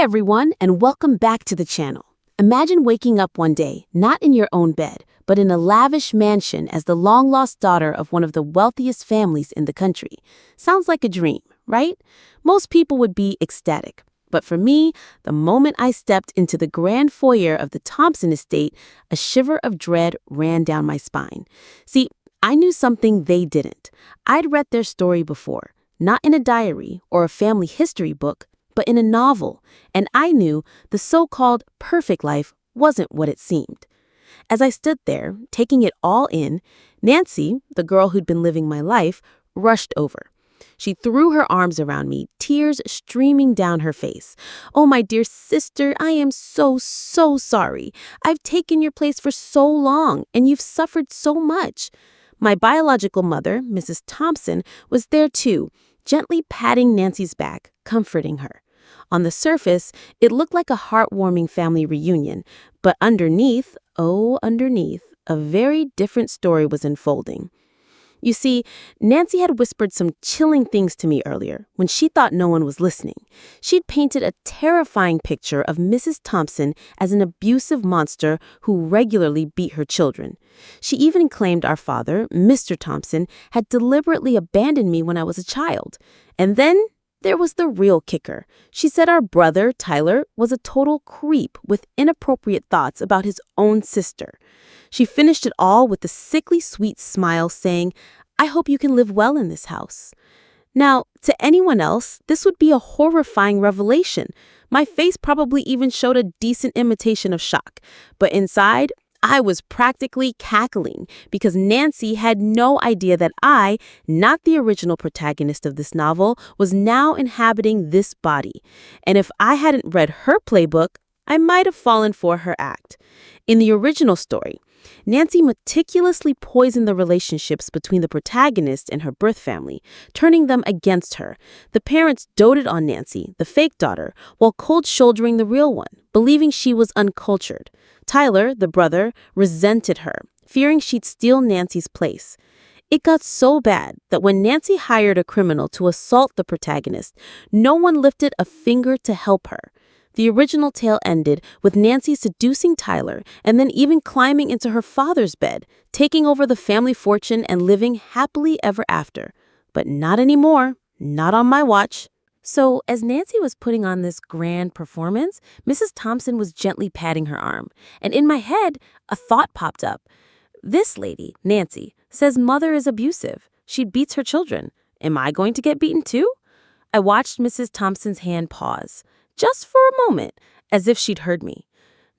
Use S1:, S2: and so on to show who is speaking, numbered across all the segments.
S1: everyone, and welcome back to the channel. Imagine waking up one day, not in your own bed, but in a lavish mansion as the long-lost daughter of one of the wealthiest families in the country. Sounds like a dream, right? Most people would be ecstatic. But for me, the moment I stepped into the grand foyer of the Thompson estate, a shiver of dread ran down my spine. See, I knew something they didn't. I'd read their story before, not in a diary or a family history book, but in a novel, and I knew the so-called perfect life wasn't what it seemed. As I stood there, taking it all in, Nancy, the girl who'd been living my life, rushed over. She threw her arms around me, tears streaming down her face. "Oh, my dear sister, I am so sorry. I've taken your place for so long, and you've suffered so much." My biological mother, Mrs. Thompson, was there too, gently patting Nancy's back, comforting her. On the surface, it looked like a heartwarming family reunion, but underneath, a very different story was unfolding. You see, Nancy had whispered some chilling things to me earlier when she thought no one was listening. She'd painted a terrifying picture of Mrs. Thompson as an abusive monster who regularly beat her children. She even claimed our father, Mr. Thompson, had deliberately abandoned me when I was a child. And then there was the real kicker. She said our brother, Tyler, was a total creep with inappropriate thoughts about his own sister. She finished it all with a sickly sweet smile saying, "I hope you can live well in this house." Now, to anyone else, this would be a horrifying revelation. My face probably even showed a decent imitation of shock. But inside, I was practically cackling because Nancy had no idea that I, not the original protagonist of this novel, was now inhabiting this body. And if I hadn't read her playbook, I might have fallen for her act. In the original story, Nancy meticulously poisoned the relationships between the protagonist and her birth family, turning them against her. The parents doted on Nancy, the fake daughter, while cold-shouldering the real one, believing she was uncultured. Tyler, the brother, resented her, fearing she'd steal Nancy's place. It got so bad that when Nancy hired a criminal to assault the protagonist, no one lifted a finger to help her. The original tale ended with Nancy seducing Tyler and then even climbing into her father's bed, taking over the family fortune and living happily ever after. But not anymore, not on my watch. So, as Nancy was putting on this grand performance, Mrs. Thompson was gently patting her arm. And in my head, a thought popped up. This lady, Nancy, says mother is abusive. She beats her children. Am I going to get beaten too? I watched Mrs. Thompson's hand pause, just for a moment, as if she'd heard me.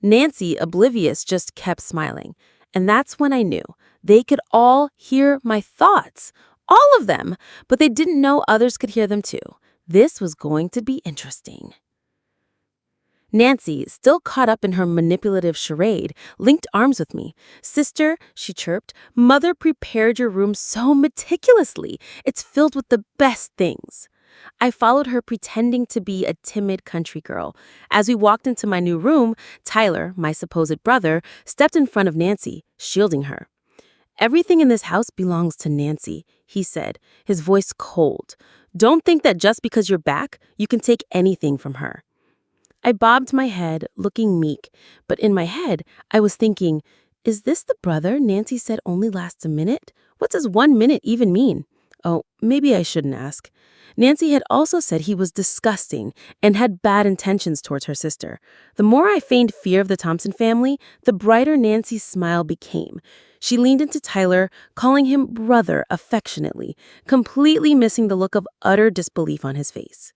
S1: Nancy, oblivious, just kept smiling. And that's when I knew. They could all hear my thoughts. All of them. But they didn't know others could hear them too. This was going to be interesting. Nancy, still caught up in her manipulative charade, linked arms with me. "Sister," she chirped, "Mother prepared your room so meticulously. It's filled with the best things." I followed her, pretending to be a timid country girl. As we walked into my new room, Tyler, my supposed brother, stepped in front of Nancy, shielding her. "Everything in this house belongs to Nancy," he said, his voice cold. "Don't think that just because you're back, you can take anything from her." I bobbed my head, looking meek, but in my head, I was thinking, is this the brother Nancy said only lasts a minute? What does 1 minute even mean? Oh, maybe I shouldn't ask. Nancy had also said he was disgusting and had bad intentions towards her sister. The more I feigned fear of the Thompson family, the brighter Nancy's smile became. She leaned into Tyler, calling him brother affectionately, completely missing the look of utter disbelief on his face.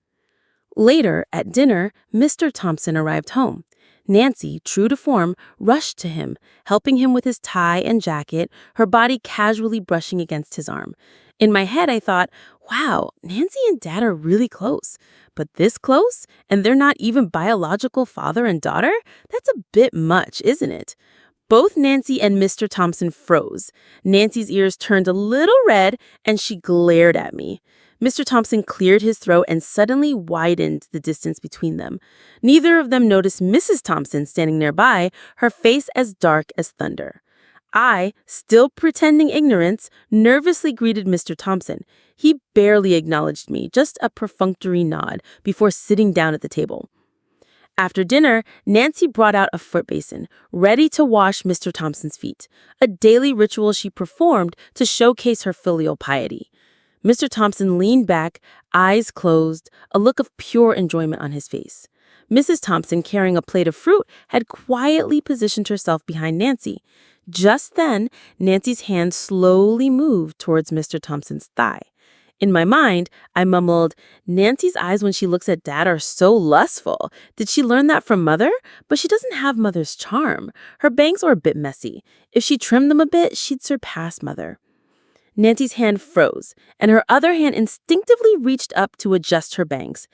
S1: Later, at dinner, Mr. Thompson arrived home. Nancy, true to form, rushed to him, helping him with his tie and jacket, her body casually brushing against his arm. In my head, I thought, wow, Nancy and Dad are really close. But this close? And they're not even biological father and daughter? That's a bit much, isn't it? Both Nancy and Mr. Thompson froze. Nancy's ears turned a little red, and she glared at me. Mr. Thompson cleared his throat and suddenly widened the distance between them. Neither of them noticed Mrs. Thompson standing nearby, her face as dark as thunder. I, still pretending ignorance, nervously greeted Mr. Thompson. He barely acknowledged me, just a perfunctory nod, before sitting down at the table. After dinner, Nancy brought out a foot basin, ready to wash Mr. Thompson's feet, a daily ritual she performed to showcase her filial piety. Mr. Thompson leaned back, eyes closed, a look of pure enjoyment on his face. Mrs. Thompson, carrying a plate of fruit, had quietly positioned herself behind Nancy. Just then, Nancy's hand slowly moved towards Mr. Thompson's thigh. In my mind, I mumbled, Nancy's eyes when she looks at Dad are so lustful. Did she learn that from Mother? But she doesn't have Mother's charm. Her bangs are a bit messy. If she trimmed them a bit, she'd surpass Mother. Nancy's hand froze, and her other hand instinctively reached up to adjust her bangs.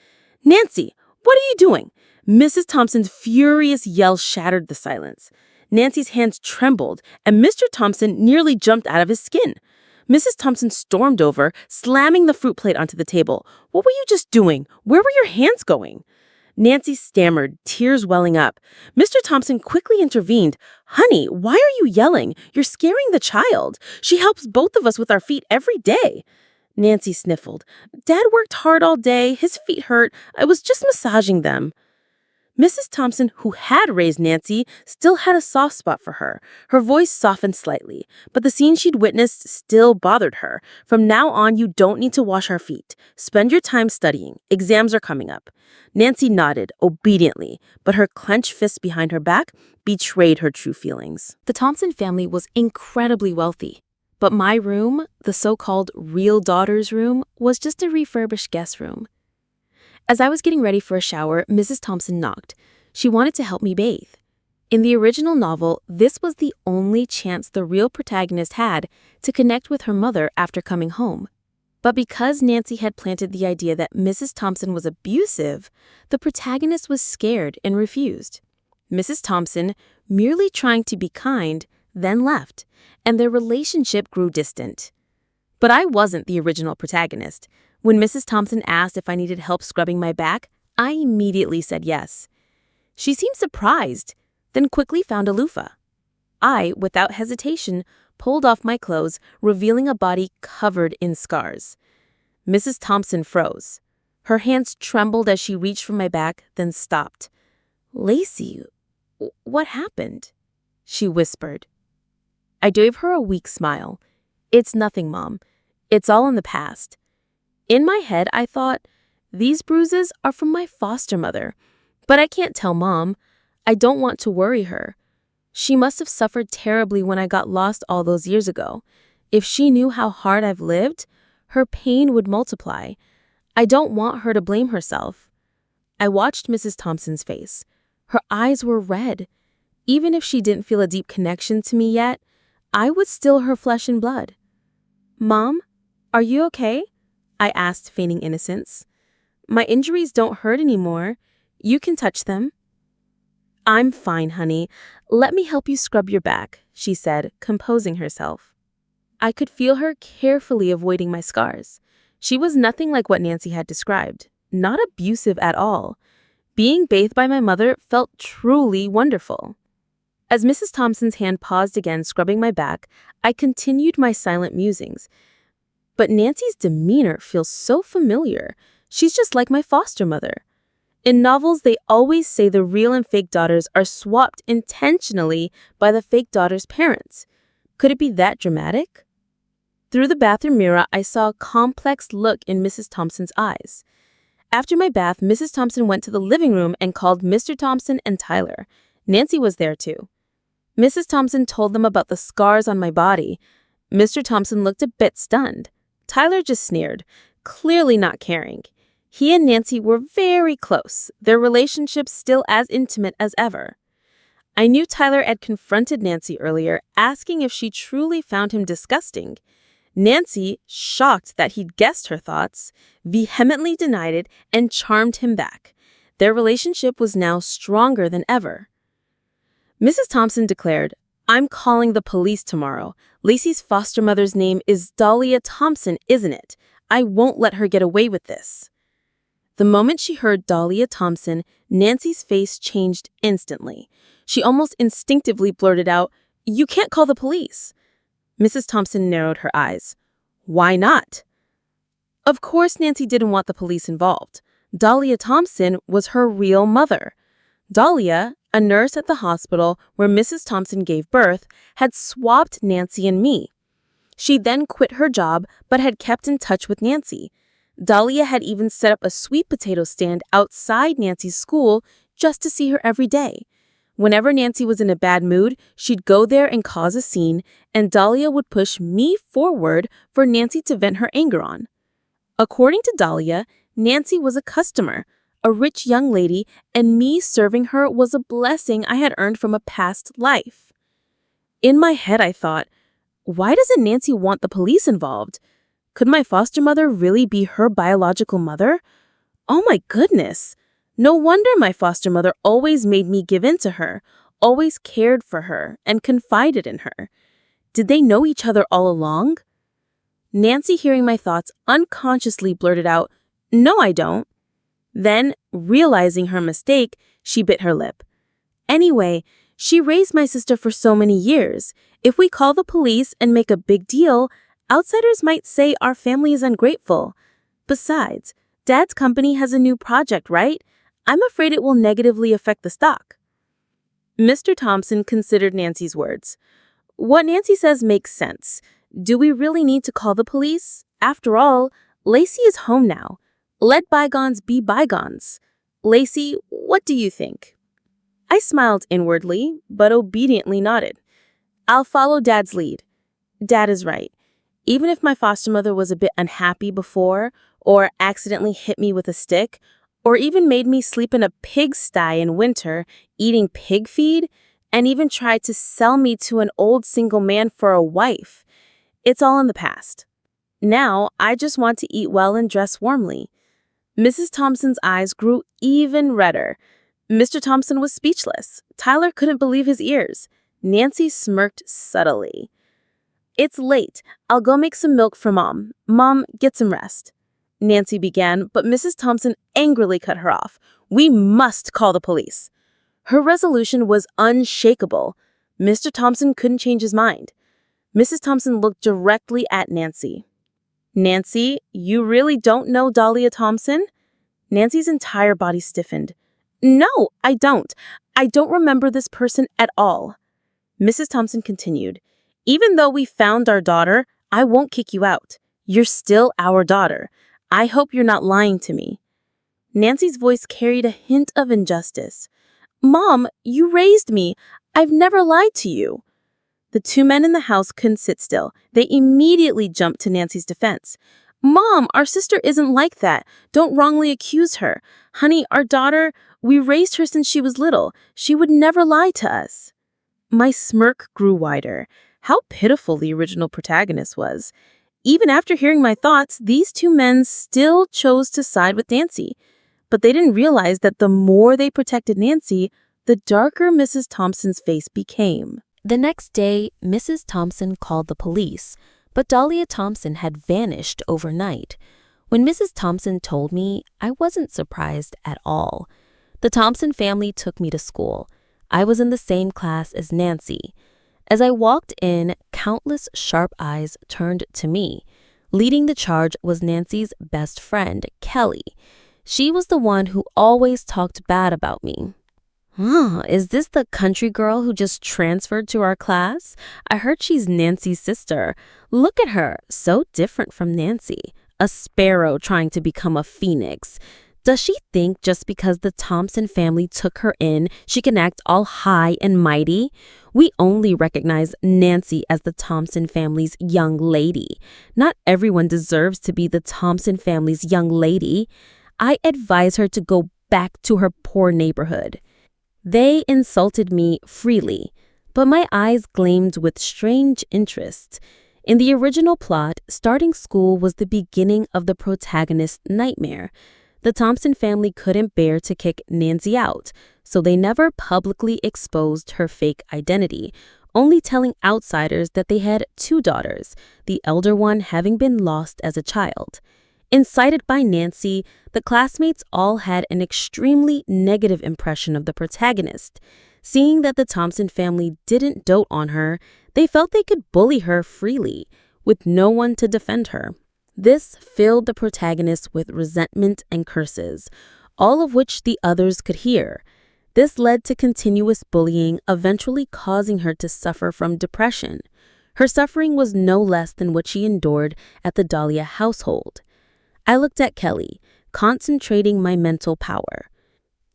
S1: Nancy, what are you doing? Mrs. Thompson's furious yell shattered the silence. Nancy's hands trembled, and Mr. Thompson nearly jumped out of his skin. Mrs. Thompson stormed over, slamming the fruit plate onto the table. What were you just doing? Where were your hands going? Nancy stammered, tears welling up. Mr. Thompson quickly intervened. Honey, why are you yelling? You're scaring the child. She helps both of us with our feet every day. Nancy sniffled. Dad worked hard all day. His feet hurt. I was just massaging them. Mrs. Thompson, who had raised Nancy, still had a soft spot for her. Her voice softened slightly, but the scene she'd witnessed still bothered her. From now on, you don't need to wash our feet. Spend your time studying. Exams are coming up. Nancy nodded, obediently, but her clenched fist behind her back betrayed her true feelings. The Thompson family was incredibly wealthy, but my room, the so-called real daughter's room, was just a refurbished guest room. As I was getting ready for a shower, Mrs. Thompson knocked. She wanted to help me bathe. In the original novel, this was the only chance the real protagonist had to connect with her mother after coming home. But because Nancy had planted the idea that Mrs. Thompson was abusive, the protagonist was scared and refused. Mrs. Thompson, merely trying to be kind, then left, and their relationship grew distant. But I wasn't the original protagonist. When Mrs. Thompson asked if I needed help scrubbing my back, I immediately said yes. She seemed surprised, then quickly found a loofah. I, without hesitation, pulled off my clothes, revealing a body covered in scars. Mrs. Thompson froze. Her hands trembled as she reached for my back, then stopped. Lacey, what happened? She whispered. I gave her a weak smile. It's nothing, Mom. It's all in the past. In my head, I thought, these bruises are from my foster mother, but I can't tell Mom. I don't want to worry her. She must have suffered terribly when I got lost all those years ago. If she knew how hard I've lived, her pain would multiply. I don't want her to blame herself. I watched Mrs. Thompson's face. Her eyes were red. Even if she didn't feel a deep connection to me yet, I was still her flesh and blood. Mom, are you okay? I asked, feigning innocence. My injuries don't hurt anymore. You can touch them. I'm fine, honey. Let me help you scrub your back, she said, composing herself. I could feel her carefully avoiding my scars. She was nothing like what Nancy had described, not abusive at all. Being bathed by my mother felt truly wonderful. As Mrs. Thompson's hand paused again, scrubbing my back, I continued my silent musings. But Nancy's demeanor feels so familiar. She's just like my foster mother. In novels, they always say the real and fake daughters are swapped intentionally by the fake daughter's parents. Could it be that dramatic? Through the bathroom mirror, I saw a complex look in Mrs. Thompson's eyes. After my bath, Mrs. Thompson went to the living room and called Mr. Thompson and Tyler. Nancy was there too. Mrs. Thompson told them about the scars on my body. Mr. Thompson looked a bit stunned. Tyler just sneered, clearly not caring. He and Nancy were very close, their relationship still as intimate as ever. I knew Tyler had confronted Nancy earlier, asking if she truly found him disgusting. Nancy, shocked that he'd guessed her thoughts, vehemently denied it and charmed him back. Their relationship was now stronger than ever. Mrs. Thompson declared, I'm calling the police tomorrow. Lacey's foster mother's name is Dahlia Thompson, isn't it? I won't let her get away with this. The moment she heard Dahlia Thompson, Nancy's face changed instantly. She almost instinctively blurted out, You can't call the police. Mrs. Thompson narrowed her eyes. Why not? Of course Nancy didn't want the police involved. Dahlia Thompson was her real mother. Dahlia, a nurse at the hospital where Mrs. Thompson gave birth, had swapped Nancy and me. She then quit her job but had kept in touch with Nancy. Dahlia had even set up a sweet potato stand outside Nancy's school just to see her every day. Whenever Nancy was in a bad mood, she'd go there and cause a scene, and Dahlia would push me forward for Nancy to vent her anger on. According to Dahlia, Nancy was a customer, a rich young lady, and me serving her was a blessing I had earned from a past life. In my head, I thought, why doesn't Nancy want the police involved? Could my foster mother really be her biological mother? Oh my goodness! No wonder my foster mother always made me give in to her, always cared for her, and confided in her. Did they know each other all along? Nancy, hearing my thoughts, unconsciously blurted out, "No, I don't." Then, realizing her mistake, she bit her lip. Anyway, she raised my sister for so many years. If we call the police and make a big deal, outsiders might say our family is ungrateful. Besides, Dad's company has a new project, right? I'm afraid it will negatively affect the stock. Mr. Thompson considered Nancy's words. What Nancy says makes sense. Do we really need to call the police? After all, Lacey is home now. Let bygones be bygones. Lacey, what do you think? I smiled inwardly, but obediently nodded. I'll follow Dad's lead. Dad is right. Even if my foster mother was a bit unhappy before, or accidentally hit me with a stick, or even made me sleep in a pigsty in winter, eating pig feed, and even tried to sell me to an old single man for a wife, it's all in the past. Now, I just want to eat well and dress warmly. Mrs. Thompson's eyes grew even redder. Mr. Thompson was speechless. Tyler couldn't believe his ears. Nancy smirked subtly. It's late. I'll go make some milk for Mom. Mom, get some rest. Nancy began, but Mrs. Thompson angrily cut her off. We must call the police. Her resolution was unshakable. Mr. Thompson couldn't change his mind. Mrs. Thompson looked directly at Nancy. Nancy, you really don't know Dahlia Thompson? Nancy's entire body stiffened. No, I don't. I don't remember this person at all. Mrs. Thompson continued. Even though we found our daughter, I won't kick you out. You're still our daughter. I hope you're not lying to me. Nancy's voice carried a hint of injustice. Mom, you raised me. I've never lied to you. The two men in the house couldn't sit still. They immediately jumped to Nancy's defense. Mom, our sister isn't like that. Don't wrongly accuse her. Honey, our daughter, we raised her since she was little. She would never lie to us. My smirk grew wider. How pitiful the original protagonist was. Even after hearing my thoughts, these two men still chose to side with Nancy. But they didn't realize that the more they protected Nancy, the darker Mrs. Thompson's face became.
S2: The next day, Mrs. Thompson called the police, but Dahlia Thompson had vanished overnight. When Mrs. Thompson told me, I wasn't surprised at all. The Thompson family took me to school. I was in the same class as Nancy. As I walked in, countless sharp eyes turned to me. Leading the charge was Nancy's best friend, Kelly. She was the one who always talked bad about me. Is this the country girl who just transferred to our class? I heard she's Nancy's sister. Look at her, so different from Nancy. A sparrow trying to become a phoenix. Does she think just because the Thompson family took her in, she can act all high and mighty? We only recognize Nancy as the Thompson family's young lady. Not everyone deserves to be the Thompson family's young lady. I advise her to go back to her poor neighborhood. They insulted me freely, but my eyes gleamed with strange interest. In the original plot, starting school was the beginning of the protagonist's nightmare. The Thompson family couldn't bear to kick Nancy out, so they never publicly exposed her fake identity, only telling outsiders that they had two daughters, the elder one having been lost as a child. Incited by Nancy, the classmates all had an extremely negative impression of the protagonist. Seeing that the Thompson family didn't dote on her, they felt they could bully her freely, with no one to defend her. This filled the protagonist with resentment and curses, all of which the others could hear.
S1: This led to continuous bullying, eventually causing her to suffer from depression. Her suffering was no less than what she endured at the Dahlia household. I looked at Kelly, concentrating my mental power.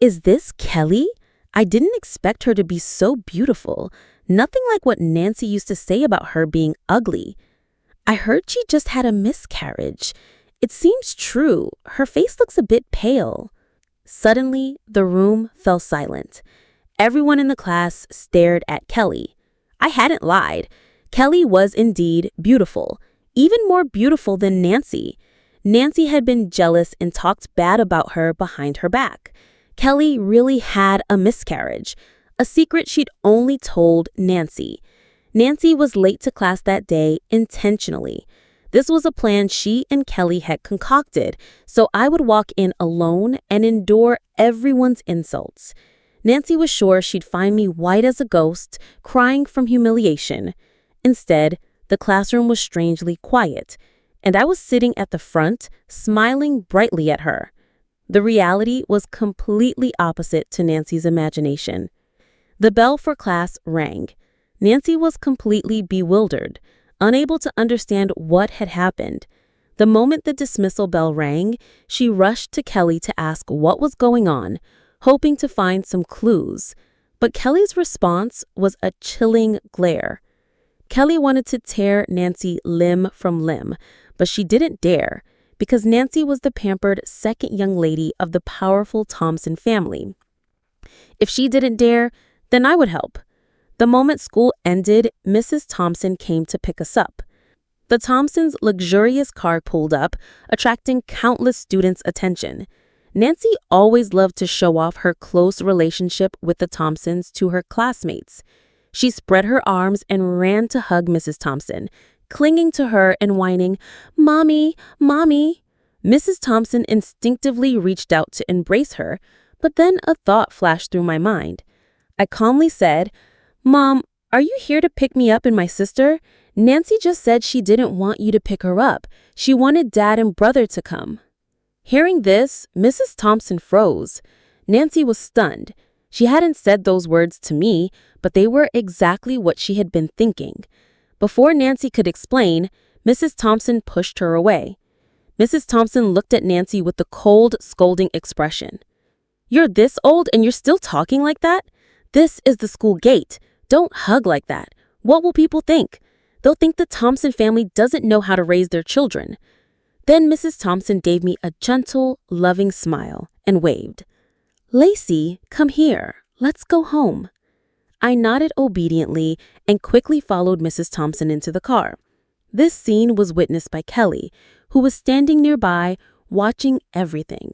S1: Is this Kelly? I didn't expect her to be so beautiful. Nothing like what Nancy used to say about her being ugly. I heard she just had a miscarriage. It seems true. Her face looks a bit pale. Suddenly, the room fell silent. Everyone in the class stared at Kelly. I hadn't lied. Kelly was indeed beautiful, even more beautiful than Nancy. Nancy had been jealous and talked bad about her behind her back. Kelly really had a miscarriage, a secret she'd only told Nancy. Nancy was late to class that day intentionally. This was a plan she and Kelly had concocted, so I would walk in alone and endure everyone's insults. Nancy was sure she'd find me white as a ghost, crying from humiliation. Instead, the classroom was strangely quiet, and I was sitting at the front, smiling brightly at her. The reality was completely opposite to Nancy's imagination. The bell for class rang. Nancy was completely bewildered, unable to understand what had happened. The moment the dismissal bell rang, she rushed to Kelly to ask what was going on, hoping to find some clues. But Kelly's response was a chilling glare. Kelly wanted to tear Nancy limb from limb, but she didn't dare, because Nancy was the pampered second young lady of the powerful Thompson family. If she didn't dare, then I would help. The moment school ended, Mrs. Thompson came to pick us up. The Thompsons' luxurious car pulled up, attracting countless students' attention. Nancy always loved to show off her close relationship with the Thompsons to her classmates. She spread her arms and ran to hug Mrs. Thompson, clinging to her and whining, "Mommy, Mommy." Mrs. Thompson instinctively reached out to embrace her, but then a thought flashed through my mind. I calmly said, "Mom, are you here to pick me up and my sister? Nancy just said she didn't want you to pick her up. She wanted Dad and brother to come." Hearing this, Mrs. Thompson froze. Nancy was stunned. She hadn't said those words to me, but they were exactly what she had been thinking. Before Nancy could explain, Mrs. Thompson pushed her away. Mrs. Thompson looked at Nancy with a cold, scolding expression. "You're this old and you're still talking like that? This is the school gate. Don't hug like that. What will people think? They'll think the Thompson family doesn't know how to raise their children." Then Mrs. Thompson gave me a gentle, loving smile and waved. "Lacey, come here. Let's go home." I nodded obediently and quickly followed Mrs. Thompson into the car. This scene was witnessed by Kelly, who was standing nearby, watching everything.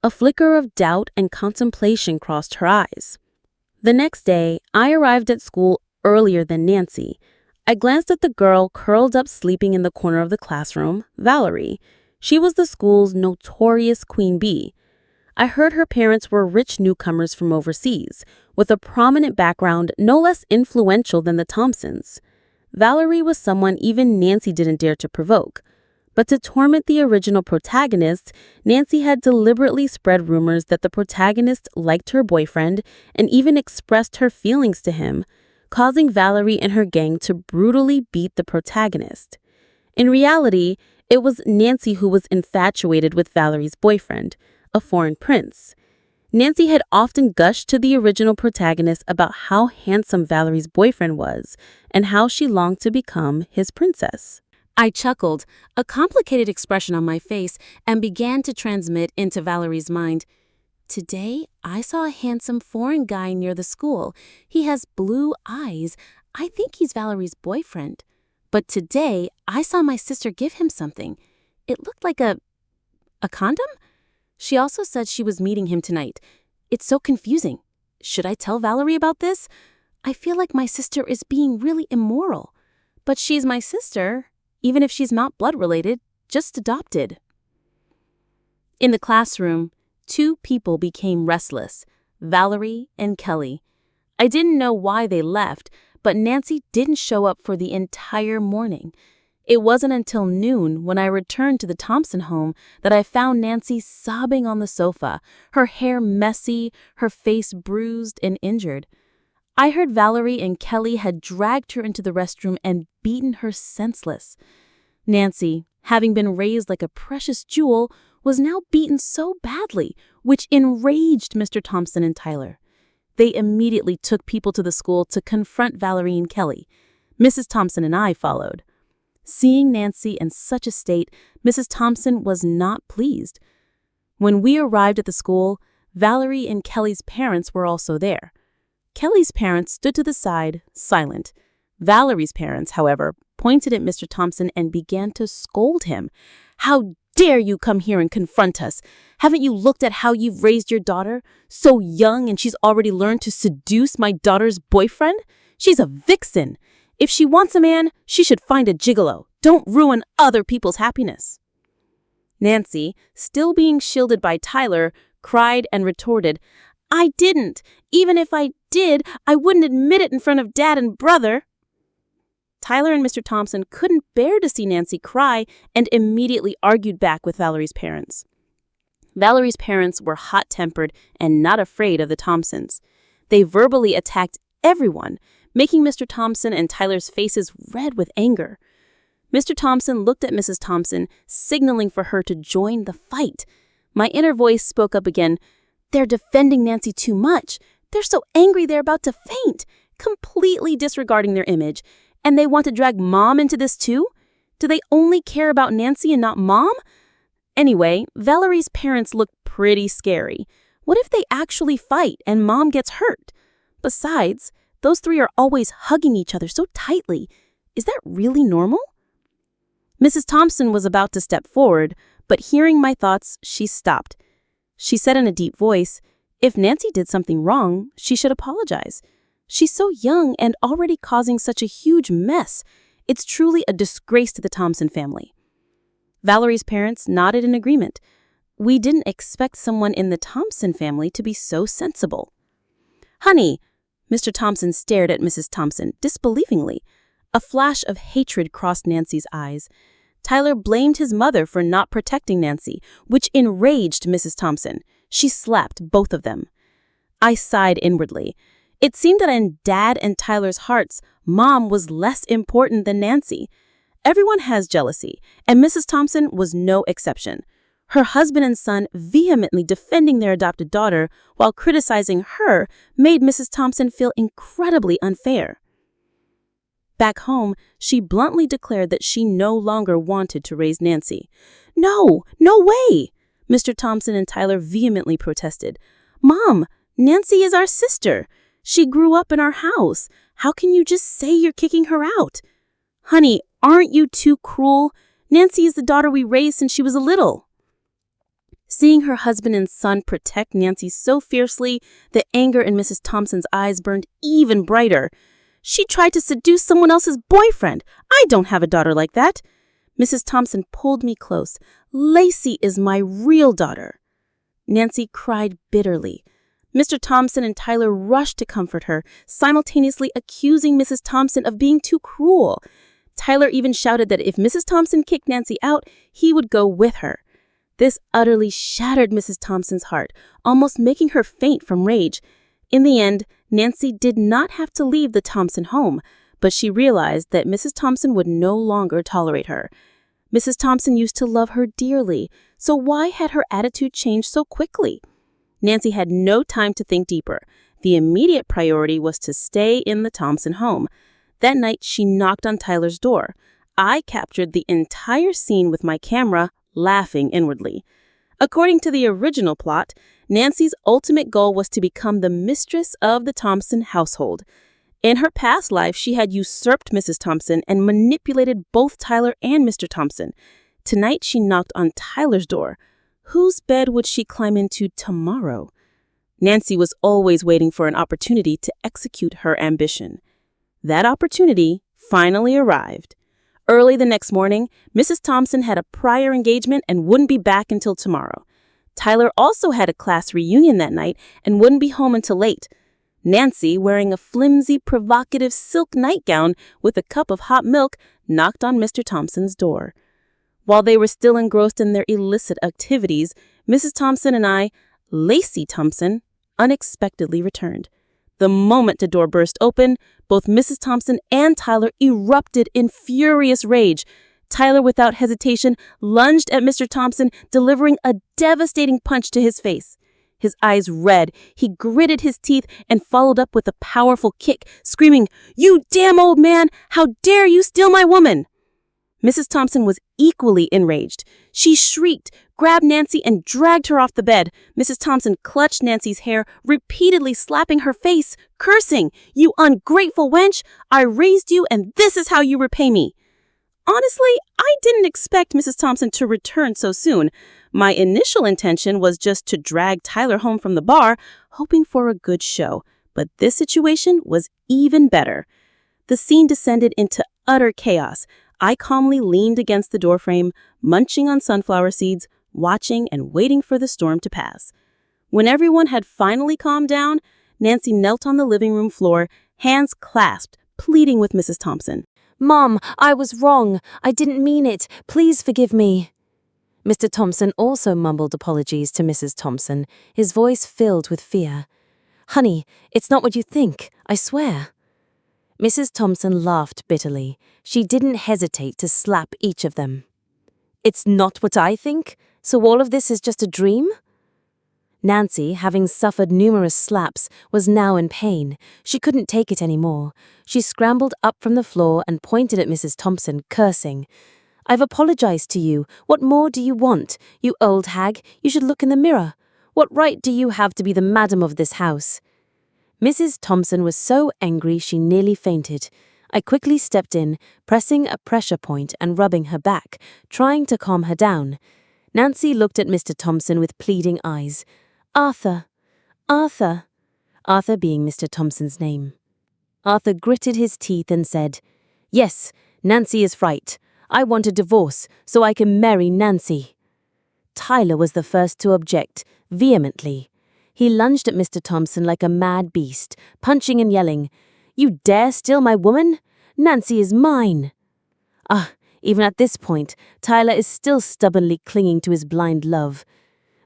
S1: A flicker of doubt and contemplation crossed her eyes. The next day, I arrived at school earlier than Nancy. I glanced at the girl curled up sleeping in the corner of the classroom, Valerie. She was the school's notorious queen bee. I heard her parents were rich newcomers from overseas, with a prominent background no less influential than the Thompsons. Valerie was someone even Nancy didn't dare to provoke. But to torment the original protagonist, Nancy had deliberately spread rumors that the protagonist liked her boyfriend and even expressed her feelings to him, causing Valerie and her gang to brutally beat the protagonist. In reality, it was Nancy who was infatuated with Valerie's boyfriend, a foreign prince. Nancy had often gushed to the original protagonist about how handsome Valerie's boyfriend was and how she longed to become his princess. I chuckled, a complicated expression on my face, and began to transmit into Valerie's mind. "Today, I saw a handsome foreign guy near the school. He has blue eyes. I think he's Valerie's boyfriend. But today, I saw my sister give him something. It looked like a condom? She also said she was meeting him tonight. It's so confusing. Should I tell Valerie about this? I feel like my sister is being really immoral. But she's my sister, even if she's not blood-related, just adopted." In the classroom, two people became restless, Valerie and Kelly. I didn't know why they left, but Nancy didn't show up for the entire morning. It wasn't until noon when I returned to the Thompson home that I found Nancy sobbing on the sofa, her hair messy, her face bruised and injured. I heard Valerie and Kelly had dragged her into the restroom and beaten her senseless. Nancy, having been raised like a precious jewel, was now beaten so badly, which enraged Mr. Thompson and Tyler. They immediately took people to the school to confront Valerie and Kelly. Mrs. Thompson and I followed. Seeing Nancy in such a state, Mrs. Thompson was not pleased. When we arrived at the school, Valerie and Kelly's parents were also there. Kelly's parents stood to the side, silent. Valerie's parents, however, pointed at Mr. Thompson and began to scold him. "How dare you come here and confront us? Haven't you looked at how you've raised your daughter? So young and she's already learned to seduce my daughter's boyfriend? She's a vixen. If she wants a man, she should find a gigolo. Don't ruin other people's happiness." Nancy, still being shielded by Tyler, cried and retorted, "I didn't. Even if I did, I wouldn't admit it in front of Dad and brother." Tyler and Mr. Thompson couldn't bear to see Nancy cry and immediately argued back with Valerie's parents. Valerie's parents were hot-tempered and not afraid of the Thompsons. They verbally attacked everyone, making Mr. Thompson and Tyler's faces red with anger. Mr. Thompson looked at Mrs. Thompson, signaling for her to join the fight. My inner voice spoke up again. "They're defending Nancy too much. They're so angry they're about to faint, completely disregarding their image. And they want to drag Mom into this too? Do they only care about Nancy and not Mom?" Anyway, Valerie's parents looked pretty scary. What if they actually fight and Mom gets hurt? Besides, those three are always hugging each other so tightly. Is that really normal? Mrs. Thompson was about to step forward, but hearing my thoughts, she stopped. She said in a deep voice, "If Nancy did something wrong, she should apologize. She's so young and already causing such a huge mess. It's truly a disgrace to the Thompson family." Valerie's parents nodded in agreement. We didn't expect someone in the Thompson family to be so sensible. "Honey," Mr. Thompson stared at Mrs. Thompson disbelievingly. A flash of hatred crossed Nancy's eyes. Tyler blamed his mother for not protecting Nancy, which enraged Mrs. Thompson. She slapped both of them. I sighed inwardly. It seemed that in Dad and Tyler's hearts, Mom was less important than Nancy. Everyone has jealousy, and Mrs. Thompson was no exception. Her husband and son vehemently defending their adopted daughter while criticizing her made Mrs. Thompson feel incredibly unfair. Back home, she bluntly declared that she no longer wanted to raise Nancy. "No, no way!" Mr. Thompson and Tyler vehemently protested. "Mom, Nancy is our sister. She grew up in our house. How can you just say you're kicking her out? Honey, aren't you too cruel? Nancy is the daughter we raised since she was little." Seeing her husband and son protect Nancy so fiercely, the anger in Mrs. Thompson's eyes burned even brighter. "She tried to seduce someone else's boyfriend. I don't have a daughter like that." Mrs. Thompson pulled me close. "Lacey is my real daughter." Nancy cried bitterly. Mr. Thompson and Tyler rushed to comfort her, simultaneously accusing Mrs. Thompson of being too cruel. Tyler even shouted that if Mrs. Thompson kicked Nancy out, he would go with her. This utterly shattered Mrs. Thompson's heart, almost making her faint from rage. In the end, Nancy did not have to leave the Thompson home, but she realized that Mrs. Thompson would no longer tolerate her. Mrs. Thompson used to love her dearly, so why had her attitude changed so quickly? Nancy had no time to think deeper. The immediate priority was to stay in the Thompson home. That night, she knocked on Tyler's door. I captured the entire scene with my camera, laughing inwardly. According to the original plot, Nancy's ultimate goal was to become the mistress of the Thompson household. In her past life, she had usurped Mrs. Thompson and manipulated both Tyler and Mr. Thompson. Tonight, she knocked on Tyler's door. Whose bed would she climb into tomorrow? Nancy was always waiting for an opportunity to execute her ambition. That opportunity finally arrived. Early the next morning, Mrs. Thompson had a prior engagement and wouldn't be back until tomorrow. Tyler also had a class reunion that night and wouldn't be home until late. Nancy, wearing a flimsy, provocative silk nightgown with a cup of hot milk, knocked on Mr. Thompson's door. While they were still engrossed in their illicit activities, Mrs. Thompson and I, Lacey Thompson, unexpectedly returned. The moment the door burst open, both Mrs. Thompson and Tyler erupted in furious rage. Tyler, without hesitation, lunged at Mr. Thompson, delivering a devastating punch to his face. His eyes red, he gritted his teeth and followed up with a powerful kick, screaming, "You damn old man! How dare you steal my woman!" Mrs. Thompson was equally enraged. She shrieked, grabbed Nancy, and dragged her off the bed. Mrs. Thompson clutched Nancy's hair, repeatedly slapping her face, cursing, "You ungrateful wench! I raised you, and this is how you repay me." Honestly, I didn't expect Mrs. Thompson to return so soon. My initial intention was just to drag Tyler home from the bar, hoping for a good show. But this situation was even better. The scene descended into utter chaos. I calmly leaned against the doorframe, munching on sunflower seeds, watching and waiting for the storm to pass. When everyone had finally calmed down, Nancy knelt on the living room floor, hands clasped, pleading with Mrs. Thompson.
S2: "Mom, I was wrong. I didn't mean it. Please forgive me." Mr. Thompson also mumbled apologies to Mrs. Thompson, his voice filled with fear. "Honey, it's not what you think, I swear." Mrs. Thompson laughed bitterly. She didn't hesitate to slap each of them. "It's not what I think? So all of this is just a dream?" Nancy, having suffered numerous slaps, was now in pain. She couldn't take it anymore. She scrambled up from the floor and pointed at Mrs. Thompson, cursing. "I've apologized to you. What more do you want? You old hag, you should look in the mirror. What right do you have to be the madam of this house?" Mrs. Thompson was so angry she nearly fainted. I quickly stepped in, pressing a pressure point and rubbing her back, trying to calm her down. Nancy looked at Mr. Thompson with pleading eyes. "Arthur, Arthur," Arthur being Mr. Thompson's name. Arthur gritted his teeth and said, "Yes, Nancy is right. I want a divorce so I can marry Nancy." Tyler was the first to object, vehemently. He lunged at Mr. Thompson like a mad beast, punching and yelling, "You dare steal my woman? Nancy is mine." Even at this point, Tyler is still stubbornly clinging to his blind love.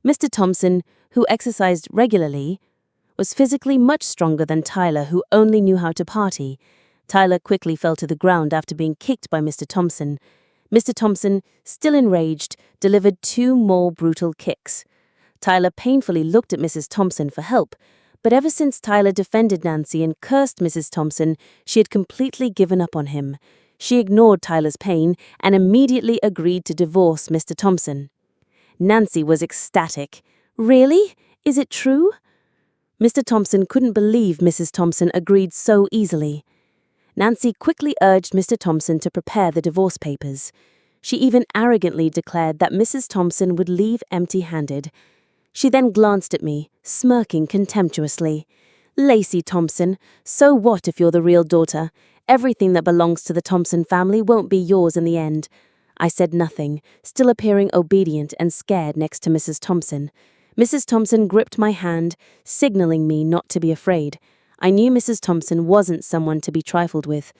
S2: Mr. Thompson, who exercised regularly, was physically much stronger than Tyler, who only knew how to party. Tyler quickly fell to the ground after being kicked by Mr. Thompson. Mr. Thompson, still enraged, delivered 2 more brutal kicks. Tyler painfully looked at Mrs. Thompson for help, but ever since Tyler defended Nancy and cursed Mrs. Thompson, she had completely given up on him. She ignored Tyler's pain and immediately agreed to divorce Mr. Thompson. Nancy was ecstatic. "Really? Is it true?" Mr. Thompson couldn't believe Mrs. Thompson agreed so easily. Nancy quickly urged Mr. Thompson to prepare the divorce papers. She even arrogantly declared that Mrs. Thompson would leave empty-handed. She then glanced at me, smirking contemptuously. "Lacey Thompson, so what if you're the real daughter? Everything that belongs to the Thompson family won't be yours in the end." I said nothing, still appearing obedient and scared next to Mrs. Thompson. Mrs. Thompson gripped my hand, signaling me not to be afraid. I knew Mrs. Thompson wasn't someone to be trifled with.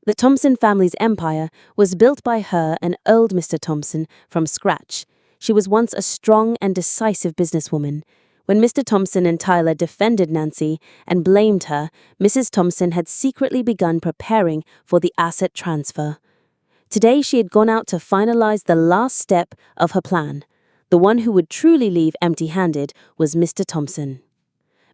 S2: The Thompson family's empire was built by her and old Mr. Thompson from scratch. She was once a strong and decisive businesswoman. When Mr. Thompson and Tyler defended Nancy and blamed her, Mrs. Thompson had secretly begun preparing for the asset transfer. Today she had gone out to finalize the last step of her plan. The one who would truly leave empty-handed was Mr. Thompson.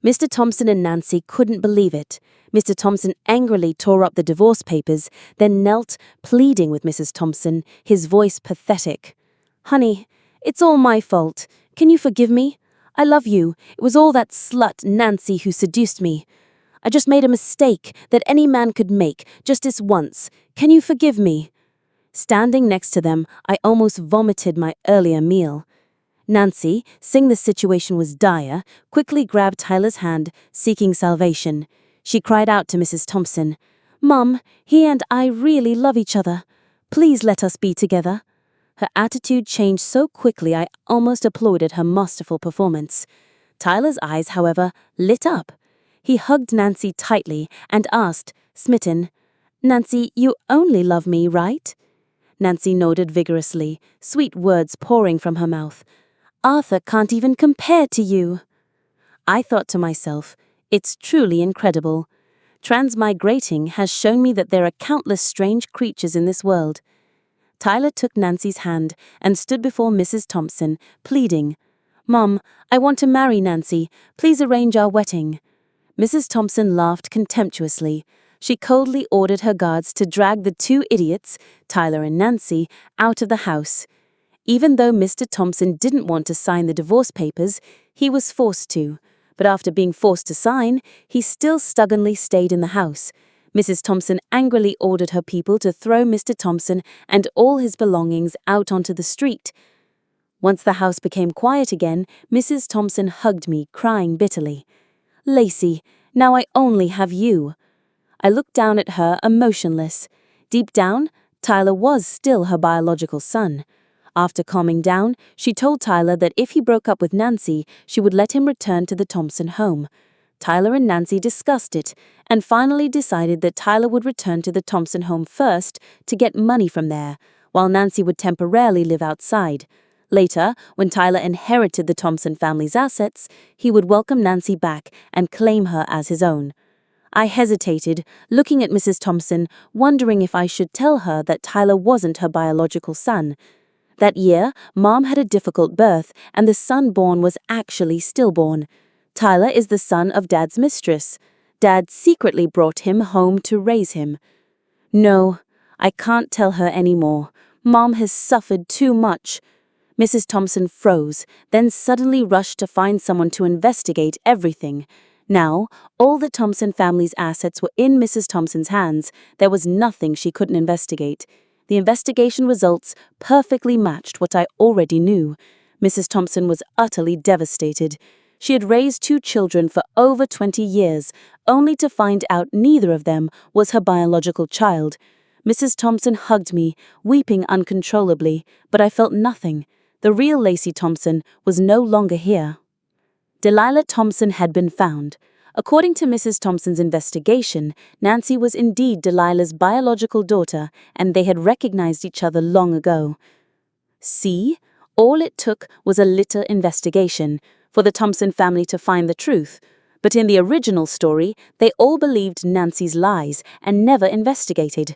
S2: Mr. Thompson and Nancy couldn't believe it. Mr. Thompson angrily tore up the divorce papers, then knelt, pleading with Mrs. Thompson, his voice pathetic. "Honey, it's all my fault. Can you forgive me? I love you. It was all that slut Nancy who seduced me. I just made a mistake that any man could make, just this once. Can you forgive me?" Standing next to them, I almost vomited my earlier meal. Nancy, seeing the situation was dire, quickly grabbed Tyler's hand, seeking salvation. She cried out to Mrs. Thompson, "Mum, he and I really love each other. Please let us be together." Her attitude changed so quickly I almost applauded her masterful performance. Tyler's eyes, however, lit up.
S1: He hugged Nancy tightly and asked, smitten, "Nancy, you only love me, right?" Nancy nodded vigorously, sweet words pouring from her mouth. "Arthur can't even compare to you." I thought to myself, it's truly incredible. Transmigrating has shown me that there are countless strange creatures in this world. Tyler took Nancy's hand and stood before Mrs. Thompson, pleading, "Mom, I want to marry Nancy. Please arrange our wedding." Mrs. Thompson laughed contemptuously. She coldly ordered her guards to drag the two idiots, Tyler and Nancy, out of the house. Even though Mr. Thompson didn't want to sign the divorce papers, he was forced to. But after being forced to sign, he still stubbornly stayed in the house. Mrs. Thompson angrily ordered her people to throw Mr. Thompson and all his belongings out onto the street. Once the house became quiet again, Mrs. Thompson hugged me, crying bitterly. "Lacey, now I only have you." I looked down at her, emotionless. Deep down, Tyler was still her biological son. After calming down, she told Tyler that if he broke up with Nancy, she would let him return to the Thompson home. Tyler and Nancy discussed it, and finally decided that Tyler would return to the Thompson home first to get money from there, while Nancy would temporarily live outside. Later, when Tyler inherited the Thompson family's assets, he would welcome Nancy back and claim her as his own. I hesitated, looking at Mrs. Thompson, wondering if I should tell her that Tyler wasn't her biological son. That year, Mom had a difficult birth, and the son born was actually stillborn. Tyler is the son of Dad's mistress. Dad secretly brought him home to raise him. No, I can't tell her anymore. Mom has suffered too much. Mrs. Thompson froze, then suddenly rushed to find someone to investigate everything. Now, all the Thompson family's assets were in Mrs. Thompson's hands. There was nothing she couldn't investigate. The investigation results perfectly matched what I already knew. Mrs. Thompson was utterly devastated. She had raised 2 children for over 20 years, only to find out neither of them was her biological child. Mrs. Thompson hugged me, weeping uncontrollably, but I felt nothing. The real Lacey Thompson was no longer here. Delilah Thompson had been found. According to Mrs. Thompson's investigation, Nancy was indeed Delilah's biological daughter, and they had recognized each other long ago. See, all it took was a little investigation for the Thompson family to find the truth. But in the original story, they all believed Nancy's lies and never investigated.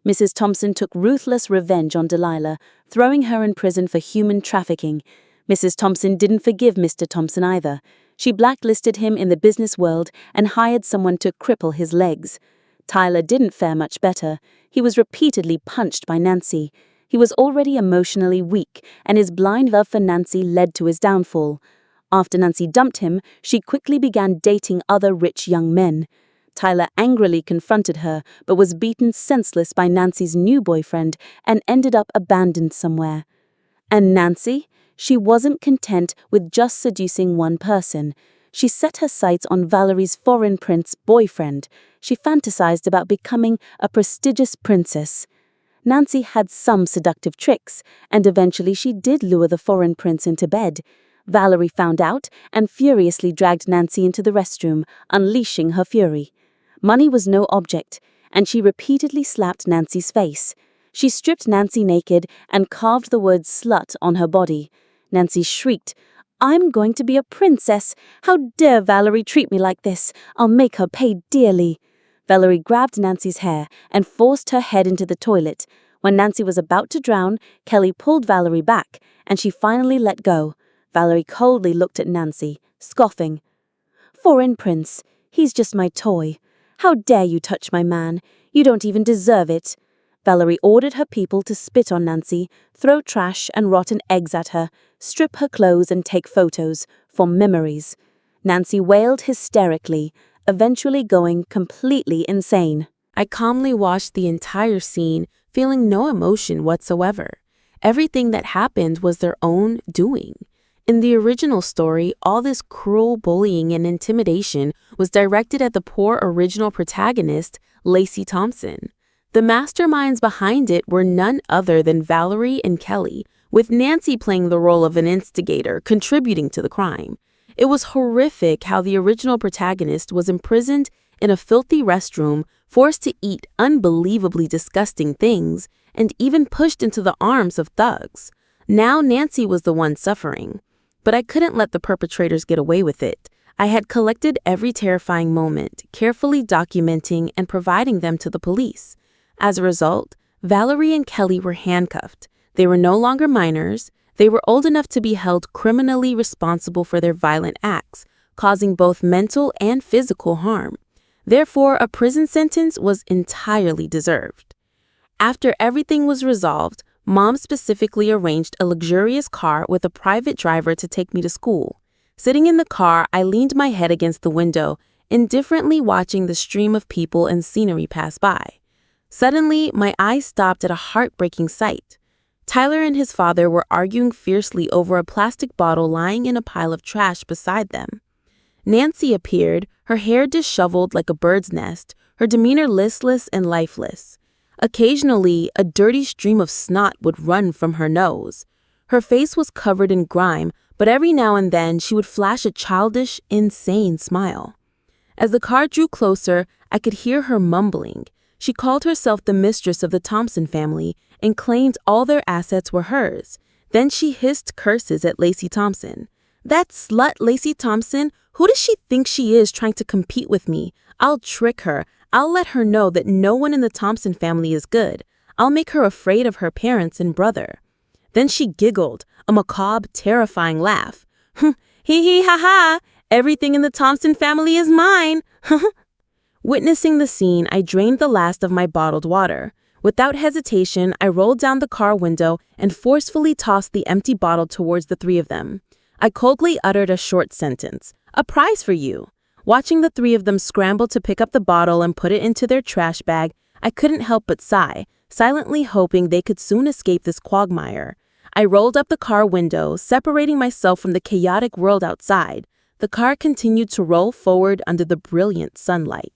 S1: Mrs. Thompson took ruthless revenge on Delilah, throwing her in prison for human trafficking. Mrs. Thompson didn't forgive Mr. Thompson either. She blacklisted him in the business world and hired someone to cripple his legs. Tyler didn't fare much better. He was repeatedly punched by Nancy. He was already emotionally weak, and his blind love for Nancy led to his downfall. After Nancy dumped him, she quickly began dating other rich young men. Tyler angrily confronted her, but was beaten senseless by Nancy's new boyfriend and ended up abandoned somewhere. And Nancy? She wasn't content with just seducing one person. She set her sights on Valerie's foreign prince boyfriend. She fantasized about becoming a prestigious princess. Nancy had some seductive tricks, and eventually she did lure the foreign prince into bed. Valerie found out and furiously dragged Nancy into the restroom, unleashing her fury. Money was no object, and she repeatedly slapped Nancy's face. She stripped Nancy naked and carved the word slut on her body. Nancy shrieked, "I'm going to be a princess! How dare Valerie treat me like this? I'll make her pay dearly." Valerie grabbed Nancy's hair and forced her head into the toilet. When Nancy was about to drown, Kelly pulled Valerie back, and she finally let go. Valerie coldly looked at Nancy, scoffing. "Foreign prince, he's just my toy. How dare you touch my man? You don't even deserve it." Valerie ordered her people to spit on Nancy, throw trash and rotten eggs at her, strip her clothes and take photos for memories. Nancy wailed hysterically, eventually going completely insane.
S2: I calmly watched the entire scene, feeling no emotion whatsoever. Everything that happened was their own doing. In the original story, all this cruel bullying and intimidation was directed at the poor original protagonist, Lacey Thompson. The masterminds behind it were none other than Valerie and Kelly, with Nancy playing the role of an instigator, contributing to the crime.
S1: It was horrific how the original protagonist was imprisoned in a filthy restroom, forced to eat unbelievably disgusting things, and even pushed into the arms of thugs. Now Nancy was the one suffering. But I couldn't let the perpetrators get away with it. I had collected every terrifying moment, carefully documenting and providing them to the police. As a result, Valerie and Kelly were handcuffed. They were no longer minors. They were old enough to be held criminally responsible for their violent acts, causing both mental and physical harm. Therefore, a prison sentence was entirely deserved. After everything was resolved, Mom specifically arranged a luxurious car with a private driver to take me to school. Sitting in the car, I leaned my head against the window, indifferently watching the stream of people and scenery pass by. Suddenly, my eyes stopped at a heartbreaking sight. Tyler and his father were arguing fiercely over a plastic bottle lying in a pile of trash beside them. Nancy appeared, her hair disheveled like a bird's nest, her demeanor listless and lifeless. Occasionally, a dirty stream of snot would run from her nose. Her face was covered in grime, but every now and then she would flash a childish, insane smile. As the car drew closer, I could hear her mumbling. She called herself the mistress of the Thompson family and claimed all their assets were hers. Then she hissed curses at Lacey Thompson. "That slut Lacey Thompson, who does she think she is trying to compete with me? I'll trick her. I'll let her know that no one in the Thompson family is good. I'll make her afraid of her parents and brother." Then she giggled, a macabre, terrifying laugh. "Hee hee ha ha, everything in the Thompson family is mine." Witnessing the scene, I drained the last of my bottled water. Without hesitation, I rolled down the car window and forcefully tossed the empty bottle towards the three of them. I coldly uttered a short sentence, "A prize for you." Watching the three of them scramble to pick up the bottle and put it into their trash bag, I couldn't help but sigh, silently hoping they could soon escape this quagmire. I rolled up the car window, separating myself from the chaotic world outside. The car continued to roll forward under the brilliant sunlight.